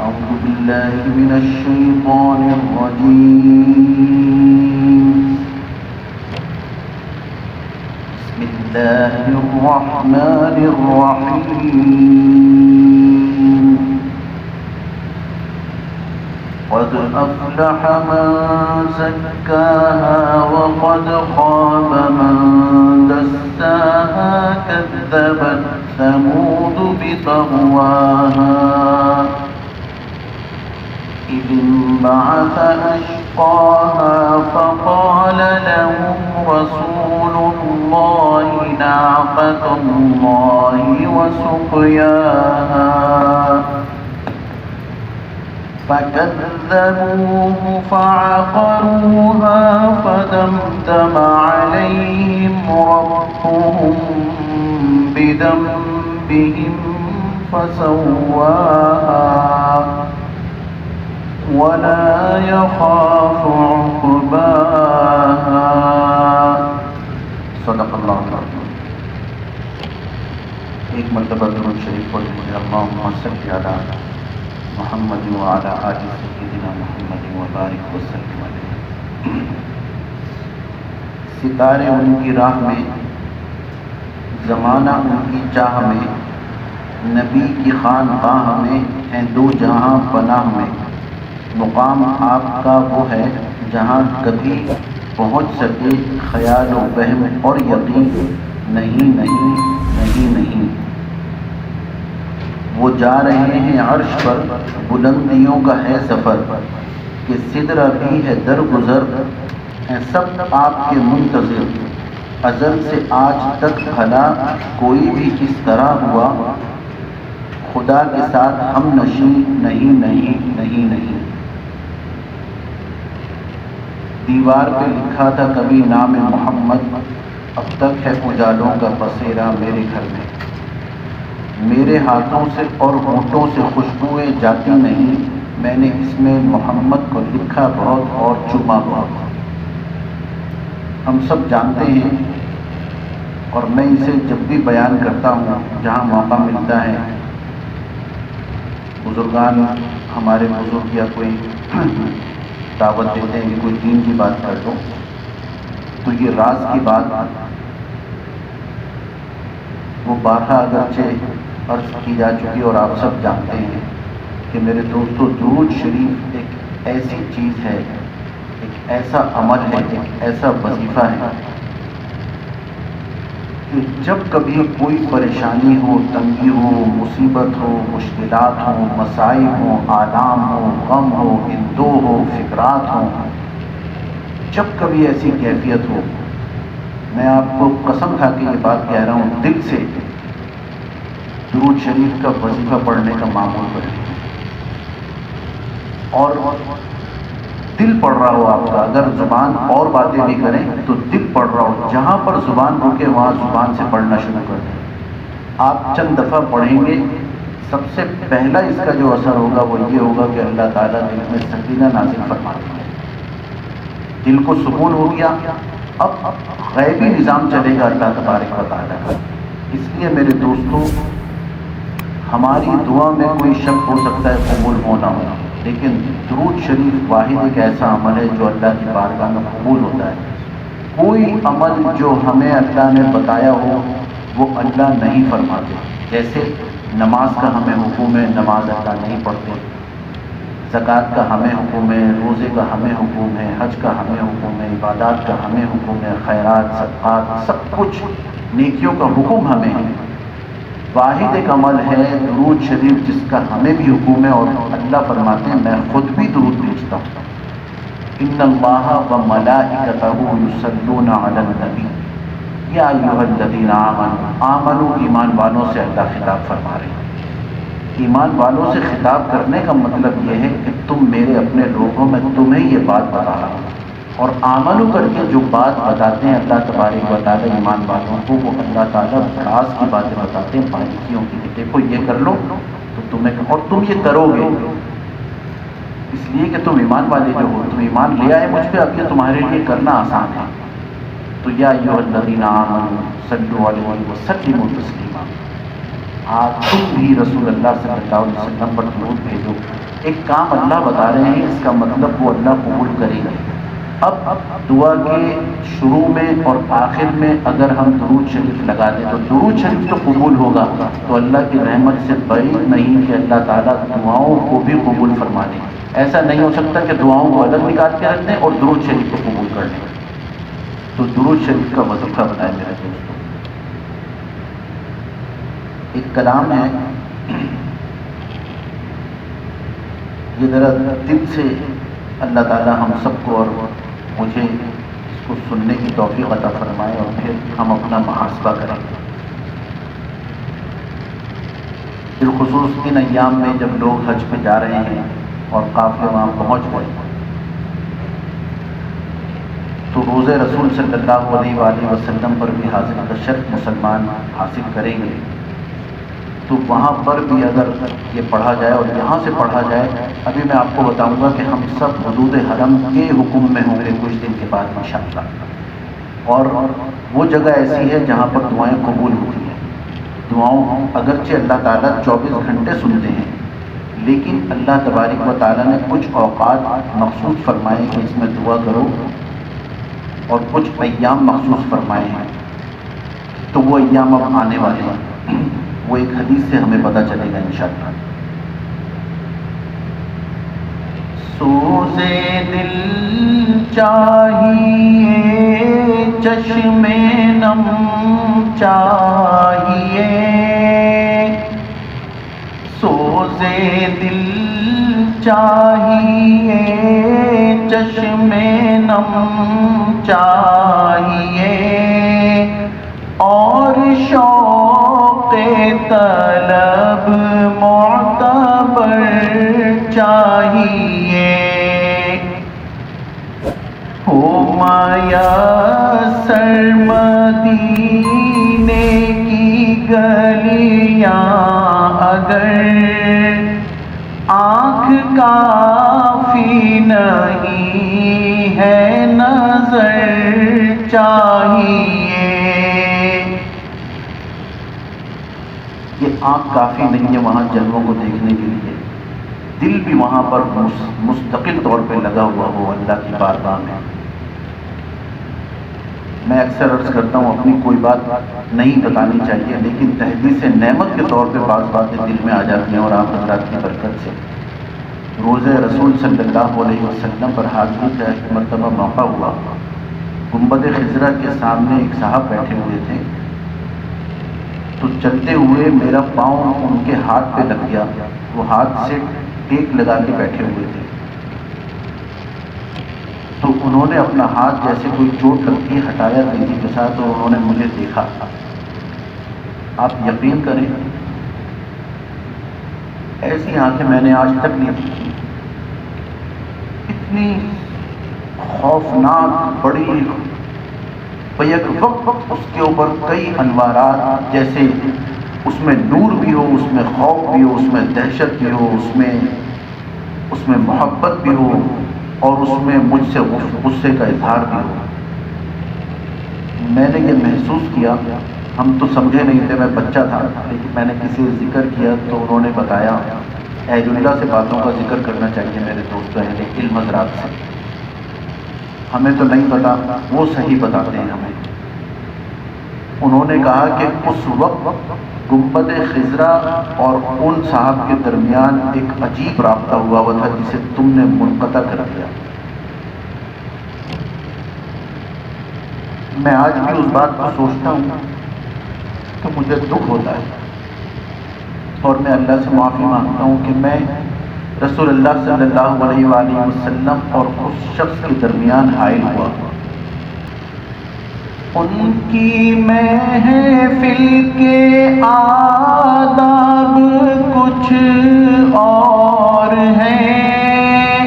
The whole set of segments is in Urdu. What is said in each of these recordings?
أعوذ بالله من الشيطان الرجيم. بسم الله الرحمن الرحيم. قد أفلح من زكاها وقد خاب من دساها. كذبت ثمود بطغواها إذ انبعث أشقاها فقال لهم رسول الله ناقة الله وسقياها فكذبوه فعقروها فدمدم عليهم ربهم بذنبهم فسواها ولا يخاف عقباها. صدق اللہ العظیم. ایک مرتبہ درود شریف پڑھیں. اللہم صل علی محمد وعلی آل سیدنا محمد وبارک وسلم علیہ. ستارے ان کی راہ میں، زمانہ ان کی چاہ میں، نبی کی خانقاہ میں ہیں دو جہاں پناہ میں. مقام آپ کا وہ ہے جہاں کبھی پہنچ سکے خیال و وہم اور یقین نہیں نہیں نہیں نہیں. وہ جا رہے ہیں عرش پر، بلندیوں کا ہے سفر، کہ سدرہ بھی ہے درگزر، ہیں سب آپ کے منتظر. ازل سے آج تک بھلا کوئی بھی اس طرح ہوا، خدا کے ساتھ ہم نشیں نہیں نہیں نہیں نہیں. دیوار پہ لکھا تھا کبھی نام محمد، اب تک ہے اجالوں کا بسیرا میرے گھر میں. میرے ہاتھوں سے اور ہونٹوں سے خوشبوئیں جاتی نہیں، میں نے اس میں محمد کو لکھا بہت اور چوما بہت. ہم سب جانتے ہیں اور میں اسے جب بھی بیان کرتا ہوں جہاں موقع ملتا ہے، بزرگان ہمارے بزرگ یا کوئی دعوت دیتے ہیں کہ کوئی دین کی بات کر دو، تو یہ راز کی بات وہ بارہا اگرچہ عرض کی جا چکی اور آپ سب جانتے ہیں کہ میرے دوستو، درود شریف ایک ایسی چیز ہے، ایک ایسا عمل ہے، ایک ایسا وظیفہ ہے کہ جب کبھی کوئی پریشانی ہو، تنگی ہو، مصیبت ہو، مشکلات ہوں، مسائل ہوں، آلام ہو، غم ہو، اندوہ ہو، فکرات ہوں، جب کبھی ایسی کیفیت ہو، میں آپ کو قسم کھا کے یہ بات کہہ رہا ہوں، دل سے درود شریف کا وظیفہ پڑھنے کا معمول بنے. اور دل پڑھ رہا ہو آپ کا، اگر زبان اور باتیں بھی کریں تو دل پڑھ رہا ہو، جہاں پر زبان رکے وہاں زبان سے پڑھنا شروع کر دیں. آپ چند دفعہ پڑھیں گے، سب سے پہلا اس کا جو اثر ہوگا وہ یہ ہوگا کہ اللہ تعالیٰ دل میں سکینہ نازل فرماتے ہیں، دل کو سکون ہو گیا. اب غیبی نظام چلے گا اللہ تبارک و تعالیٰ کا. اس لیے میرے دوستو، ہماری دعا میں کوئی شک ہو سکتا ہے قبول ہونا ہونا، لیکن درود شریف واحد ایک ایسا عمل ہے جو اللہ کی بارگاہ میں قبول ہوتا ہے. کوئی عمل جو ہمیں اللہ نے بتایا ہو وہ اللہ نہیں فرماتے. جیسے نماز کا ہمیں حکم ہے، نماز اللہ نہیں پڑھتے. زکوٰۃ کا ہمیں حکم ہے، روزے کا ہمیں حکم ہے، حج کا ہمیں حکم ہے، عبادات کا ہمیں حکم ہے، خیرات، صدقات، سب کچھ نیکیوں کا حکم ہمیں ہے. واحد ایک عمل ہے درود شریف جس کا ہمیں بھی حکم ہے، اور اللہ فرماتے ہیں میں خود بھی درود بھیجتا ہوں. ان اللہ وملائکتہ یصلون علی النبی یا ایھا الذین آمنوا ایمان والوں سے اللہ خطاب فرما رہے ہیں. ایمان والوں سے خطاب کرنے کا مطلب یہ ہے کہ تم میرے اپنے لوگوں، میں تمہیں یہ بات بتا رہا ہوں. اور آمنو کر کے جو بات بتاتے ہیں اللہ تبارک و تعالیٰ ایمان والوں کو، وہ اللہ تعالیٰ راز کی باتیں بتاتے ہیں، باریکیوں کی. دیکھو یہ کر لو تو تمہیں، اور تم یہ کرو گے اس لیے کہ تم ایمان والے جو ہو، تم ایمان لے آئے مجھ پہ، اب یہ تمہارے لیے کرنا آسان ہے. تو یا ایھا الذین آمنوا صلوا علیہ وسلموا تسلیما. تم بھی رسول اللہ صلی اللہ علیہ وسلم پر درود بھیجو. ایک کام اللہ بتا رہے ہیں، اس کا مطلب وہ اللہ قبول کریں گے. اب دعا کے شروع میں اور آخر میں اگر ہم درود شریف لگا دیں تو درود شریف تو قبول ہوگا، تو اللہ کی رحمت سے بعید نہیں کہ اللہ تعالیٰ دعاؤں کو بھی قبول فرما دیں. ایسا نہیں ہو سکتا کہ دعاؤں کو الگ نکال کے رکھ دیں اور درود شریف کو قبول کر لیں. تو درود شریف کا وظیفہ بتائیں میرے دوستوں. ایک کلام ہے، یہ ذرا دل سے اللہ تعالیٰ ہم سب کو اور مجھے اس کو سننے کی توفیق عطا فرمائے اور پھر ہم اپنا محاسبہ کریں. بالخصوص ان ایام میں جب لوگ حج پہ جا رہے ہیں اور قافلے وہاں پہنچ گئے تو روز رسول صلی اللہ علیہ وآلہ وسلم پر بھی حاضری کا شرف مسلمان حاصل کریں گے. تو وہاں پر بھی اگر یہ پڑھا جائے اور یہاں سے پڑھا جائے، ابھی میں آپ کو بتاؤں گا کہ ہم سب حدود حرم کے حکم میں ہوں گے کچھ دن کے بعد انشاءاللہ. اور وہ جگہ ایسی ہے جہاں پر دعائیں قبول ہوتی ہیں. دعاؤں اگرچہ اللہ تعالیٰ 24 گھنٹے سنتے ہیں، لیکن اللہ تبارک و تعالیٰ نے کچھ اوقات مخصوص فرمائے کہ اس میں دعا کرو، اور کچھ ایام مخصوص فرمائے ہیں. تو وہ ایام اب آنے والے ہیں، وہ ایک حدیث سے ہمیں پتہ چلے گا انشاءاللہ. سوزے دل چاہیے، چشم نم چاہیے، سوزے دل چاہیے، چشم نم چاہیے، اور شوق طلب معتبر چاہیے. ہو میسر مدینے کی گلیاں اگر، آنکھ کافی نہیں ہے نظر چاہیے. یہ آنکھ کافی نہیں ہے وہاں جلووں کو دیکھنے کے لیے، دل بھی وہاں پر مستقل طور پہ لگا ہوا ہو اللہ کی بارگاہ میں. میں اکثر عرض کرتا ہوں اپنی کوئی بات نہیں بتانی چاہیے، لیکن تحدیث نعمت کے طور پہ بعض باتیں دل میں آ جاتی ہیں، اور آپ حضرات کی برکت سے روز رسول صلی اللہ علیہ وسلم پر حاضری کا ایک مرتبہ موقع ہوا. گنبد خضرا کے سامنے ایک صاحب بیٹھے ہوئے تھے، تو چلتے ہوئے میرا پاؤں ان کے ہاتھ پہ لگ گیا. وہ ہاتھ سے ٹیک لگا کے بیٹھے ہوئے تھے، تو انہوں نے اپنا ہاتھ جیسے کوئی چوٹ لگتی ہے ہٹایا تیزی کے ساتھ، اور انہوں نے مجھے دیکھا. آپ یقین کریں ایسی آنکھیں میں نے آج تک نہیں دیکھی. اتنی خوفناک بڑی، بیک وقت اس کے اوپر کئی انوارات، جیسے اس میں نور بھی ہو، اس میں خوف بھی ہو، اس میں دہشت بھی ہو، اس میں محبت بھی ہو، اور اس میں مجھ سے غصے کا اظہار بھی ہو. میں نے یہ محسوس کیا. ہم تو سمجھے نہیں تھے، میں بچہ تھا، لیکن میں نے کسی سے ذکر کیا تو انہوں نے بتایا. اہل اللہ سے باتوں کا ذکر کرنا چاہیے میرے دوستوں، اہل علم حضرات سے. ہمیں تو نہیں پتا، وہ صحیح بتاتے ہیں ہمیں. انہوں نے کہا کہ اس وقت گنبد خضرا اور ان صاحب کے درمیان ایک عجیب رابطہ ہوا تھا جسے تم نے منقطع کر دیا. میں آج بھی اس بات کو سوچتا ہوں تو مجھے دکھ ہوتا ہے، اور میں اللہ سے معافی مانگتا ہوں کہ میں رسول اللہ صلی اللہ علیہ وآلہ وسلم اور اس شخص کے درمیان حائل ہوا. ان کی محفل کے آداب کچھ اور ہیں،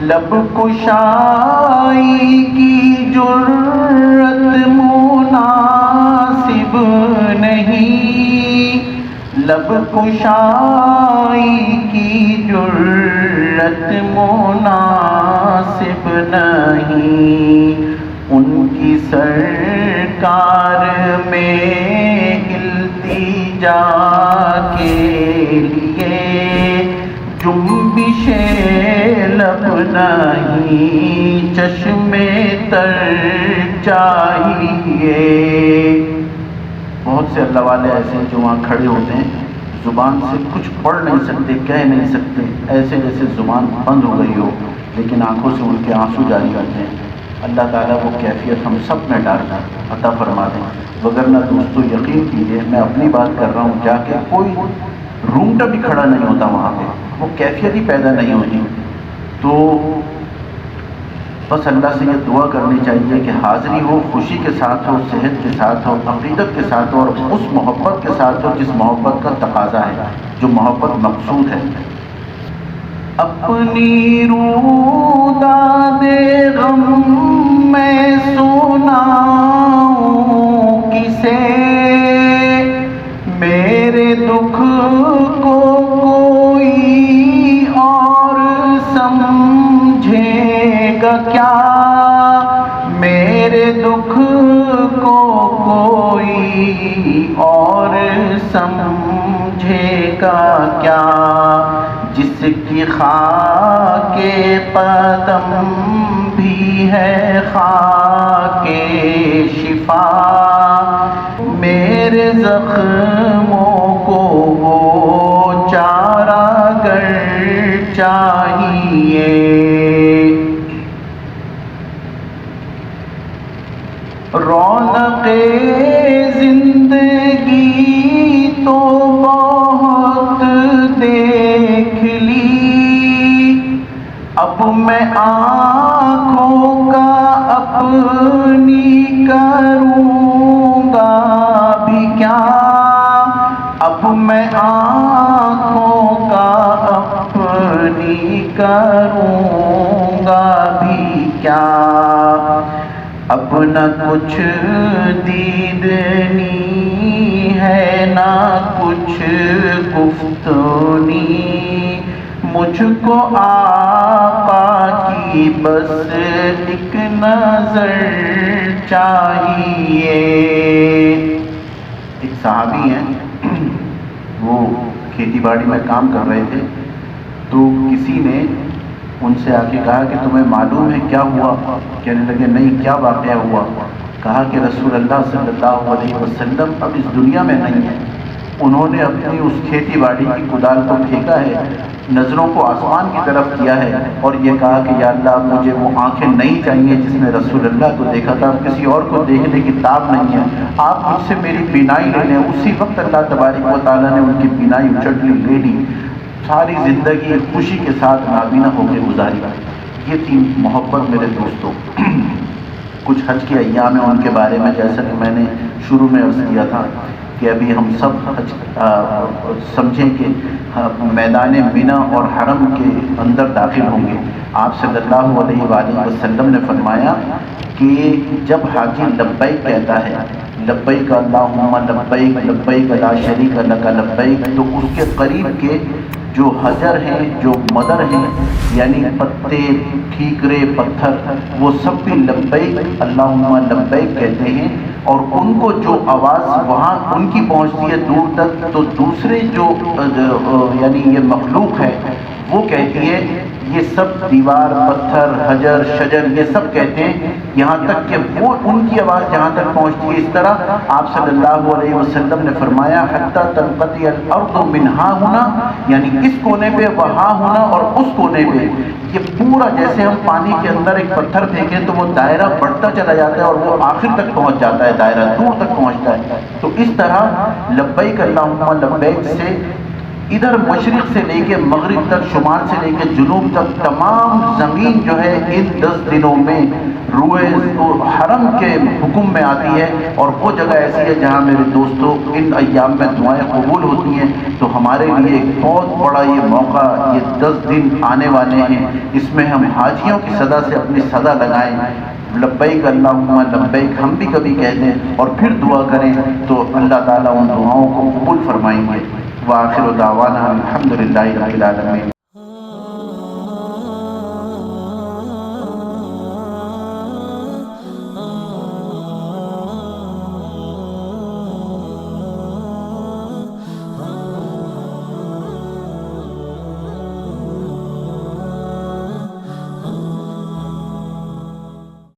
لب کشائی کی جرت مناسب نہیں، لب کشائی کی جرت مناسب نہیں. ان کی سرکار میں التجا جنبش لب نہیں چشمے تر چاہیے. بہت سے اللہ والے ایسے ہیں جو وہاں کھڑے ہوتے ہیں، زبان سے کچھ پڑھ نہیں سکتے، کہہ نہیں سکتے، ایسے جیسے زبان بند ہو گئی ہو، لیکن آنکھوں سے ان کے آنسو جاری رہتے ہیں. اللہ تعالیٰ وہ کیفیت ہم سب میں ڈالنا عطا فرما دیں. وگرنہ دوستو یقین کیجیے، میں اپنی بات کر رہا ہوں، جا کے کوئی رومٹا بھی کھڑا نہیں ہوتا وہاں پہ، وہ کیفیت ہی پیدا نہیں ہوتی. تو بس اللہ سے یہ دعا کرنی چاہیے کہ حاضری ہو، خوشی کے ساتھ ہو، صحت کے ساتھ ہو، عقیدت کے ساتھ ہو، اور اس محبت کے ساتھ ہو جس محبت کا تقاضا ہے، جو محبت مقصود ہے. اپنی روداد غم میں سناؤں کسے، میرے دکھ کو کوئی اور سمجھے گا کیا، میرے دکھ کو کوئی اور سمجھے گا کیا، جس کی خاک قدم بھی ہے خاک شفا، میرے زخموں کو وہ چارہ گر چاہیے. رونق زندگی تو بہت دیکھ لی، اب میں آنکھوں کا اپنی کروں گا بھی کیا، اب میں آنکھوں کا اپنی کروں گا بھی کیا، اب نہ کچھ دیدنی ہے نہ کچھ گفتنی، مجھ کو آقا کی بس ایک نظر چاہیے. ایک صحابی ہیں، وہ کھیتی باڑی میں کام کر رہے تھے، تو کسی نے ان سے آ کے کہا کہ تمہیں معلوم ہے کیا ہوا؟ کہنے لگے نہیں، کیا واقعہ ہوا؟ کہا کہ رسول اللہ صلی اللہ علیہ وسلم اب اس دنیا میں نہیں ہے. انہوں نے اپنی اس کھیتی باڑی کی کدال کو پھینکا ہے، نظروں کو آسمان کی طرف کیا ہے، اور یہ کہا کہ یا اللہ مجھے وہ آنکھیں نہیں چاہیے جس نے رسول اللہ کو دیکھا تھا، اب کسی اور کو دیکھنے کی تاب نہیں ہے، آپ مجھ سے میری بینائی لے لیں. اسی وقت اللہ تبارک و تعالیٰ نے ان کی بینائی اچٹ لی، لے لی. ساری زندگی خوشی کے ساتھ نابینا ہو کے گزاری. یہ تھی محبت میرے دوستوں. کچھ حج کے ایام ہیں، ان کے بارے میں جیسا کہ میں نے شروع میں عرض کیا تھا کہ ابھی ہم سب حج سمجھیں کہ میدان مینا اور حرم کے اندر داخل ہوں گے. آپ صلی اللہ علیہ وآلہ وسلم نے فرمایا کہ جب حاجی لبیک کہتا ہے، لبیک اللہم لبیک لبیک لا شریک لک لبیک، تو اس کے قریب کے جو حجر ہیں، جو مدر ہیں، یعنی پتے، ٹھیکرے، پتھر، وہ سب بھی لبیک اللہم لبیک کہتے ہیں. اور ان کو جو آواز وہاں ان کی پہنچتی ہے دور تک، تو دوسرے جو یعنی یہ مخلوق ہے وہ کہتی ہے، یہ سب دیوار، پتھر، حجر، شجر، یہ سب کہتے ہیں، یہاں تک کہ وہ ان کی آواز جہاں تک پہنچتی ہے. اس طرح آپ صلی اللہ علیہ وسلم نے فرمایا حتی تنقطع الارض من ہا ہونا، یعنی اس کونے پہ وہاں ہونا اور اس کونے پہ، یہ پورا جیسے ہم پانی کے اندر ایک پتھر پھینکیں تو وہ دائرہ بڑھتا چلا جاتا ہے اور وہ آخر تک پہنچ جاتا ہے، دائرہ دور تک پہنچتا ہے. تو اس طرح لبیک اللہم لبیک سے ادھر مشرق سے لے کے مغرب تک، شمال سے لے کے جنوب تک، تمام زمین جو ہے ان 10 دنوں میں روئے حرم کے حکم میں آتی ہے. اور وہ جگہ ایسی ہے جہاں میرے دوستوں ان ایام میں دعائیں قبول ہوتی ہیں. تو ہمارے لیے ایک بہت بڑا یہ موقع، یہ 10 دن آنے والے ہیں، اس میں ہم حاجیوں کی صدا سے اپنی صدا لگائیں، لبیک اللہم لبیک ہم بھی کبھی کہہ دیں اور پھر دعا کریں، تو اللہ تعالیٰ ان دعاؤں کو قبول فرمائیں گے. وآخر دعوانا الحمدللہ رب العالمین.